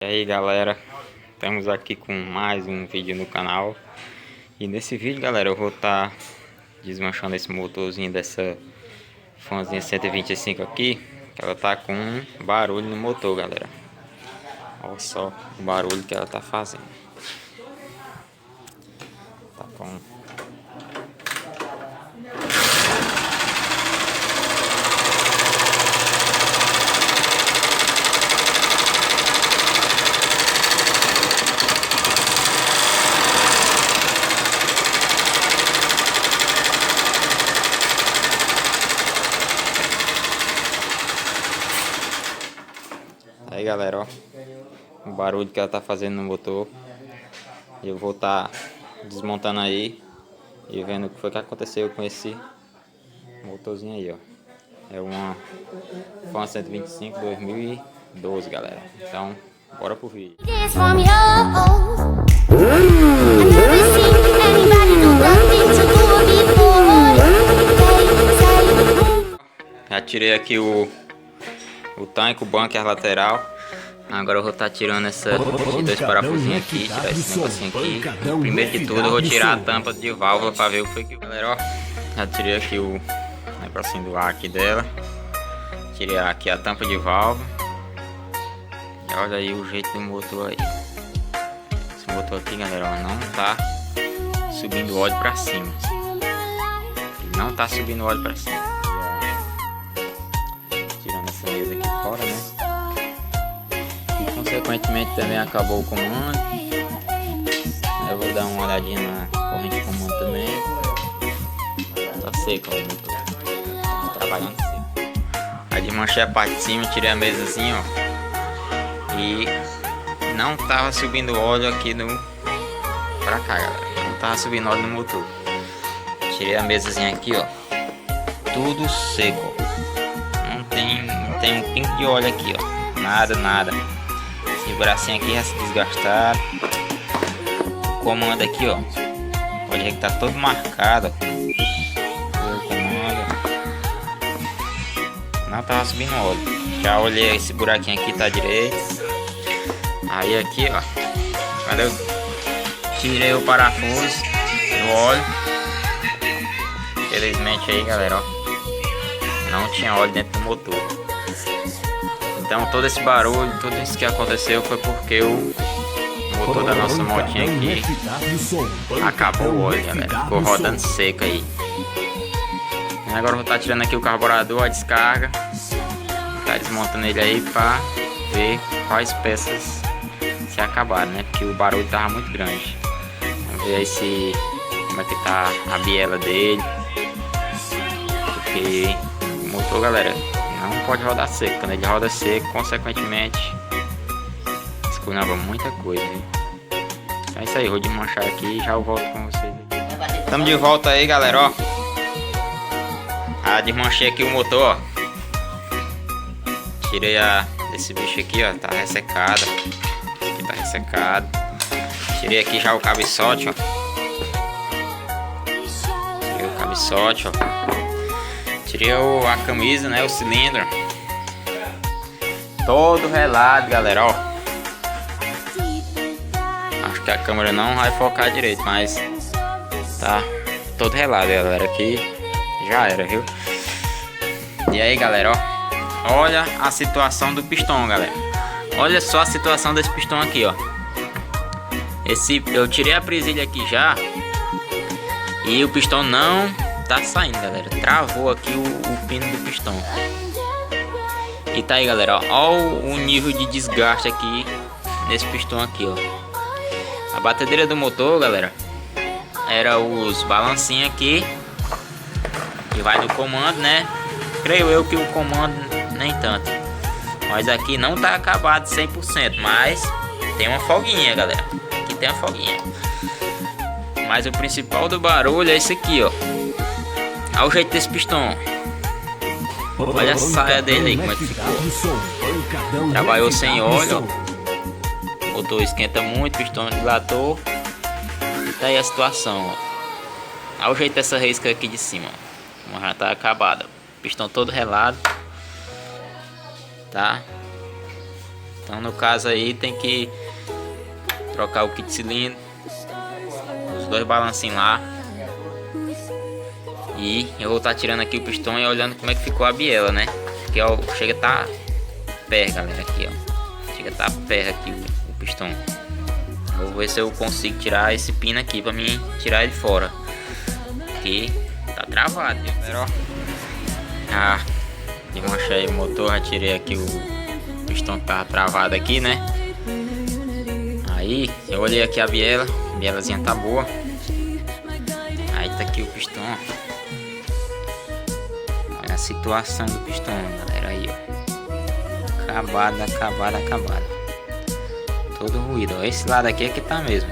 E aí galera, estamos aqui com mais um vídeo no canal. E nesse vídeo galera, eu vou estar desmanchando esse motorzinho dessa Fanzinha 125 aqui, que ela tá com um barulho no motor galera. Olha só o barulho que ela tá fazendo. Tá com... Aí galera, ó, o barulho que ela tá fazendo no motor. Eu vou estar desmontando aí e vendo o que foi que aconteceu com esse motorzinho aí, ó. É uma Fan 125 2012 galera. Então, bora pro vídeo. Já tirei aqui o tanque, o bunker lateral. Agora eu vou estar tirando esses dois parafusinhos aqui, tirar esse negocinho aqui. Primeiro de tudo eu vou tirar a tampa de válvula para ver o que foi que... Galera, ó, já tirei aqui o negocinho do ar aqui dela. Tirei aqui a tampa de válvula. E olha aí o jeito do motor aí. Esse motor aqui galera, ó, não tá subindo óleo para cima. Ele não tá subindo óleo para cima. Tirando essa mesa aqui fora, né? E consequentemente também acabou o comando. Eu vou dar uma olhadinha na corrente de comando também. Tá seco o motor. Tá trabalhando seco. Aí desmanchei a parte de cima, tirei a mesazinha, ó. E não tava subindo óleo aqui no... pra cá, galera. Não tava subindo óleo no motor. Tirei a mesazinha aqui, ó. Tudo seco. Não tem um pingo de óleo aqui, ó. Nada. Esse bracinho aqui já se desgastaram. O comando aqui, ó. Pode ver que tá todo marcado. O comando não tava subindo óleo. Já olhei esse buraquinho aqui, tá direito. Aí aqui, ó, quando eu tirei o parafuso do óleo, infelizmente aí galera, ó, não tinha óleo dentro do motor. Então todo esse barulho, tudo isso que aconteceu foi porque o motor da nossa motinha aqui acabou o óleo, galera. Ficou rodando seco aí. E agora eu vou estar tirando aqui o carburador, a descarga. Vou estar desmontando ele aí pra ver quais peças se acabaram, né? Porque o barulho tava muito grande. Vamos ver aí como é que tá a biela dele. Porque o motor, galera, não pode rodar seco. Quando ele roda seco, consequentemente esculhamba muita coisa, hein? Então é isso aí, vou desmanchar aqui e já eu volto com vocês. Estamos de volta aí, galera, ó. Desmanchei aqui o motor, ó. Tirei desse bicho aqui, ó. Tá ressecado. Esse aqui tá ressecado. Tirei aqui já o cabeçote, ó. Tirei o cabeçote, ó. Tirei a camisa, né? O cilindro. Todo relado, galera, ó. Acho que a câmera não vai focar direito, mas tá todo relado, galera. Aqui já era, viu? E aí, galera, ó. Olha a situação do pistão, galera. Olha só a situação desse pistão aqui, ó. Eu tirei a presilha aqui já. E o pistão não tá saindo, galera. Travou aqui o pino do pistão. E tá aí, galera, ó. Olha o nível de desgaste aqui nesse pistão aqui, ó. A batedeira do motor, galera, era os balancinhos aqui que vai no comando, né? Creio eu que o comando nem tanto. Mas aqui não tá acabado 100%, mas tem uma folguinha, galera. Aqui tem uma folguinha. Mas o principal do barulho é esse aqui, ó. Olha o jeito desse pistão. Olha a saia dele aí, como é que ficou. Trabalhou sem óleo, ó. O motor esquenta muito, pistão dilatou. E tá aí a situação, ó. Olha o jeito dessa risca aqui de cima, ó. Como já tá acabada. Pistão todo relado. Tá Então no caso aí tem que trocar o kit cilindro, os dois balancinhos lá. E eu vou estar tirando aqui o pistão e olhando como é que ficou a biela, né? Porque ó, chega a tá pé, galera, aqui ó. Chega a tá pé aqui o pistão. Vou ver se eu consigo tirar esse pino aqui pra mim tirar ele fora. Porque tá travado, viu, galera, ó. Ah, desmanchei o motor, já tirei aqui o pistão que tava travado aqui, né? Aí eu olhei aqui a bielazinha tá boa. Aí tá aqui o pistão, ó. Olha a situação do pistão, galera, aí ó. Acabado. Todo ruído, ó. Esse lado aqui é que tá mesmo.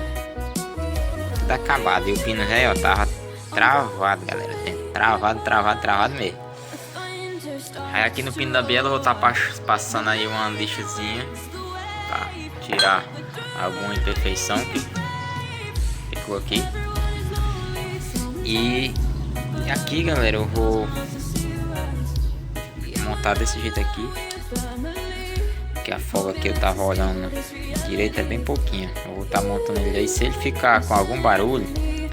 Tudo acabado. E o pino já, ó, tava travado, galera. Travado mesmo. Aí aqui no pino da biela eu vou estar passando aí uma lixazinha pra tirar alguma imperfeição que ficou aqui. E aqui, galera, eu vou montar desse jeito aqui. Que a folga que eu tava olhando direito é bem pouquinho. Eu vou estar montando ele aí. Se ele ficar com algum barulho,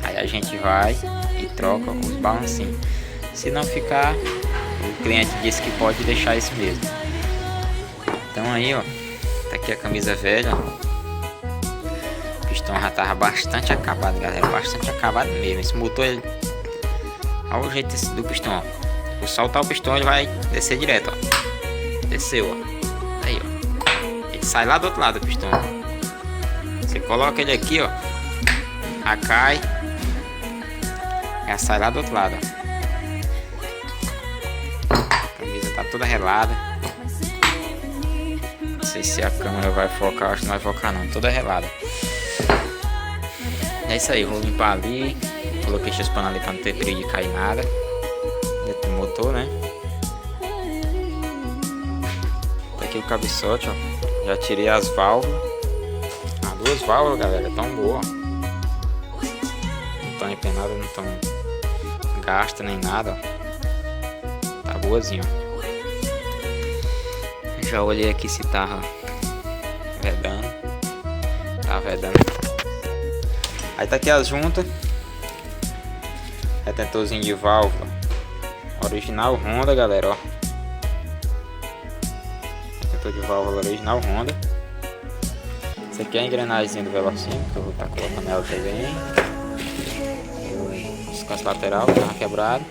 aí a gente vai e troca os balancinhos. Se não ficar, o cliente disse que pode deixar isso mesmo. Então aí, ó, tá aqui a camisa velha. O pistão já tava bastante acabado, galera, bastante acabado mesmo. Esse motor, ele, olha o jeito do pistão, ó. Vou soltar o pistão, ele vai descer direto, ó. Desceu, ó. Aí, ó. Ele sai lá do outro lado do pistão. Você coloca ele aqui, ó. Já cai. Já sai lá do outro lado, ó. Tá toda relada. Não sei se a câmera vai focar, acho que não vai focar não, toda relada. É isso aí, vou limpar ali. Coloquei os panos ali pra não ter perigo de cair nada dentro do motor, né? Tá aqui o cabeçote, ó. Já tirei as válvulas. As duas válvulas, galera, tão boas. Não estão empenadas, não estão gastas nem nada, ó. Tá boazinho, ó. Já olhei aqui se tava vedando. Tá vedando. Aí tá aqui as juntas. Retentorzinho de válvula original Honda, galera, ó. Retentor de válvula original Honda. Esse aqui é a engrenagem do velocímetro, que eu vou estar colocando ela também. O descanso lateral tá quebrado.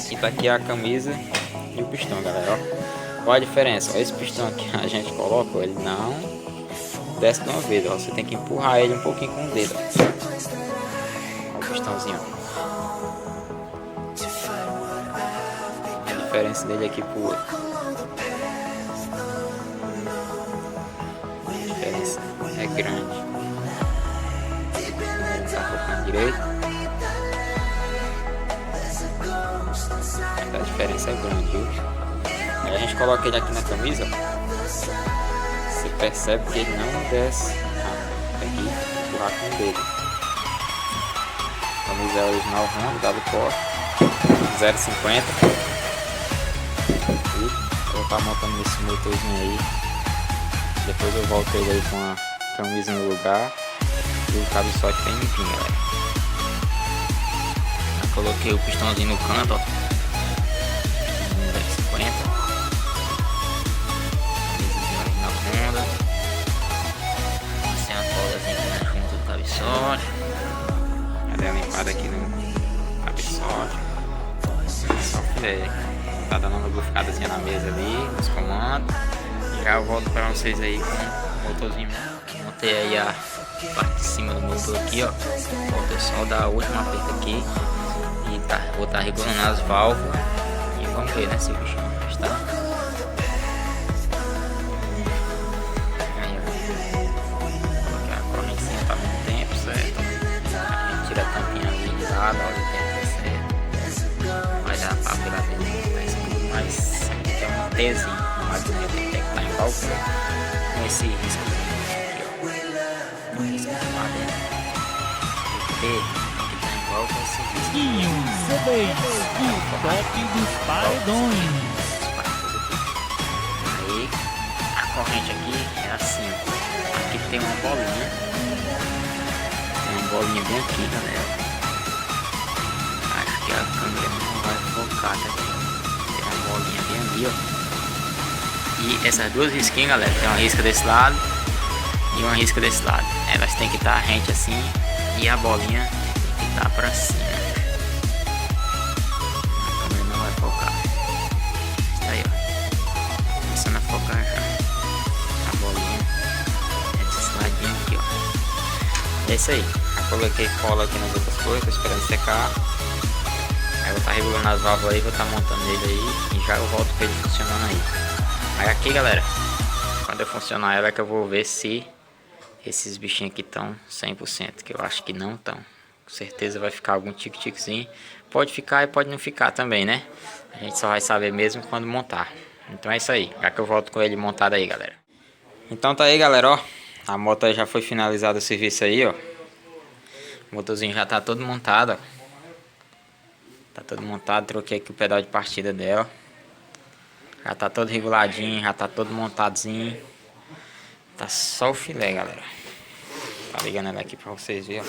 E tá aqui a camisa e o pistão, galera, ó. Qual a diferença? Ó, esse pistão aqui a gente coloca, ele não desce de uma vez, ó. Você tem que empurrar ele um pouquinho com o dedo, ó. Ó o pistãozinho, ó. A diferença dele aqui pro outro. A diferença é grande. Não tá focando direito. A diferença é grande, viu? Aí a gente coloca ele aqui na camisa, você percebe que ele não desce rápido. Tem que empurrar com o dedo. A camisa é original Honda, dado poste 0,50. Eu vou estar montando esse motorzinho aí. Depois eu volto ele aí com a camisa no lugar e o cabeçote bem limpinho, galera. Já coloquei o pistãozinho no canto, ó. Sem a folgazinha aqui na junta do cabeçote. Já dei uma limpada aqui no cabeçote. Só filé. Tá dando uma lubrificadazinha na mesa ali, nos comandos. E já eu volto pra vocês aí com o motorzinho. Montei aí a parte de cima do motor aqui, ó. Falta só dar a última aperto aqui. E tá, vou estar regulando as válvulas. E vamos ver, né, se o bichinho está. Tira a tampinha ali de lado, olha o tempo certo. Vai dar pra virar dele, tá escuro, mas aqui é um Tzinho, mais bonito, tem que estar em balcão com esse risco aqui, ó. Um risco de madeira. Tem que estar em balcão com esse risco. O top dos paredões. Aí a corrente aqui, tem uma bolinha. Tem uma bolinha bem aqui, galera. Acho que a câmera não vai focar, tá aqui. Tem uma bolinha bem ali, ó. E essas duas risquinhas, galera, tem uma risca desse lado e uma risca desse lado. Elas tem que estar rente assim e a bolinha tem que estar pra cima. A câmera não vai focar. Está aí, ó. Começando a focar já. A bolinha é desse ladinho aqui, ó. É isso aí. Já coloquei cola aqui nas outras coisas, tô esperando secar. Aí eu vou estar regulando as válvulas aí, vou estar montando ele aí e já eu volto com ele funcionando aí. Aí aqui, galera, quando eu funcionar ela é que eu vou ver se esses bichinhos aqui estão 100%, que eu acho que não estão. Com certeza vai ficar algum tique-tiquezinho. Pode ficar e pode não ficar também, né? A gente só vai saber mesmo quando montar. Então é isso aí, já que eu volto com ele montado aí, galera. Então tá aí, galera, ó. A moto aí já foi finalizado o serviço aí, ó. O motorzinho já tá todo montado, ó. Tá todo montado, troquei aqui o pedal de partida dela. Já tá todo reguladinho, já tá todo montadinho. Tá só o filé, galera. Tá ligando ela aqui pra vocês verem, ó.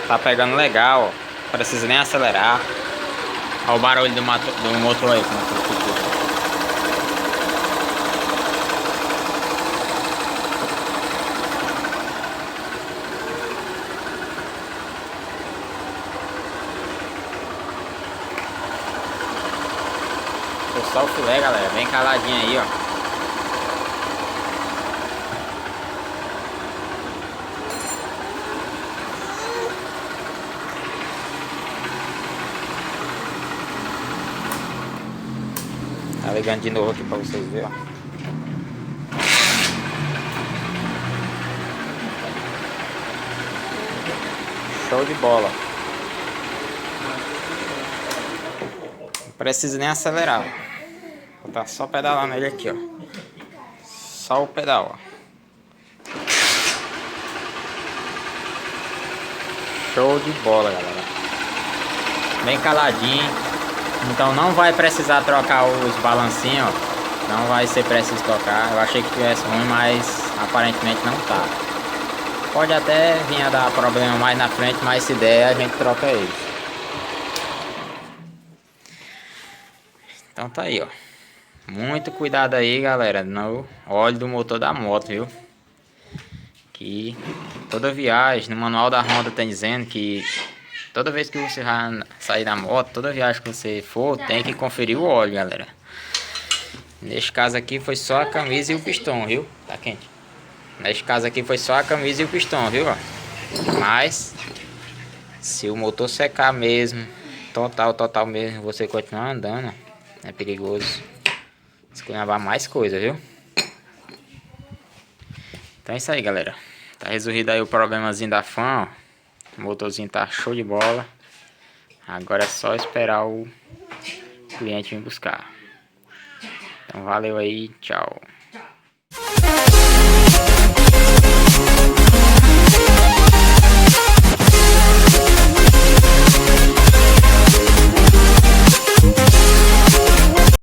Tá pegando legal, ó. Não precisa nem acelerar. Olha o barulho do motor aí. Só o filé, galera, bem caladinho aí, ó. Tá ligando de novo aqui pra vocês verem, ó. Show de bola. Não precisa nem acelerar, ó. Vou tá só pedalando ele aqui, ó. Só o pedal, ó. Show de bola, galera. Bem caladinho. Então não vai precisar trocar os balancinhos, ó. Não vai ser preciso trocar. Eu achei que tivesse ruim, mas aparentemente não tá. Pode até vir a dar problema mais na frente, mas se der a gente troca eles. Então tá aí, ó. Muito cuidado aí, galera, no óleo do motor da moto, viu? Que toda viagem, no manual da Honda tem dizendo que toda vez que você vai sair da moto, toda viagem que você for, tem que conferir o óleo, galera. Neste caso aqui foi só a camisa e o pistão, viu? Tá quente. Neste caso aqui foi só a camisa e o pistão, viu? Mas se o motor secar mesmo, total mesmo, você continuar andando, é perigoso esculhambar mais coisa, viu? Então é isso aí, galera. Tá resolvido aí o problemazinho da fan, ó. O motorzinho tá show de bola. Agora é só esperar o cliente vir buscar. Então valeu aí, tchau.